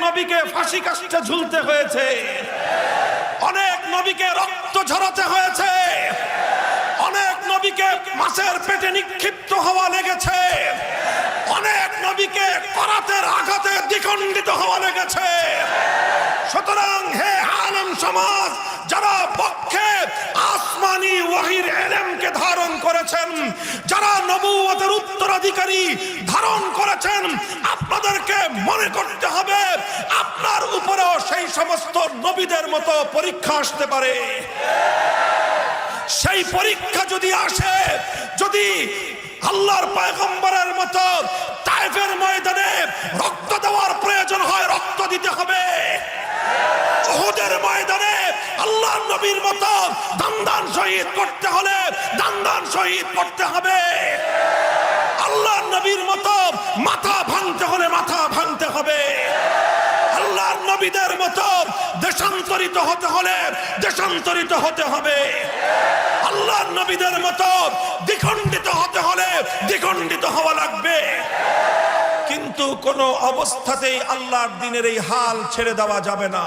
নবীকে ফাঁসি কাষ্ঠে ঝুলতে হয়েছে, অনেক নবীকে রক্ত ঝরাতে হয়েছে, অনেক নবীকে মাছের পেটে নিক্ষিপ্ত হওয়া লেগেছে, অনেক নবীকে করাতের আঘাতে দ্বিখণ্ডিত হওয়া লেগেছে। সুতরাং হে আলেম সমাজ, যারা পক্ষে আসমানি ওয়াহির ইলমকে ধারণ করেছেন, যারা নবুয়তের উত্তরাধিকারী ধারণ করেছেন, আপনাদেরকে মনে করতে হবে আপনার উপরেও সেই সমস্ত নবীদের মতো পরীক্ষা আসতে পারে। সেই পরীক্ষা যদি আসে, যদি আল্লাহর পয়গম্বরের মতো তায়েফের ময়দানে রক্ত দেওয়ার প্রয়োজন হয়, রক্ত দিতে হবে। উহুদের ময়দানে আল্লাহর নবীর মতো দান শহীদ করতে হলে দান শহীদ করতে হবে। আল্লাহর নবীর মতো মাথা ভাঙতে হলে মাথা ভাঙতে হবে। আল্লাহর নবীদের মতো দেশান্তরিত হতে হলে দেশান্তরিত হতে হবে। আল্লাহর নবীদের মতো দ্বিখণ্ডিত হতে হলে দ্বিখণ্ডিত হওয়া লাগবে। কিন্তু কোনো অবস্থাতেই আল্লাহর দ্বীনের এই হাল ছেড়ে দেওয়া যাবে না।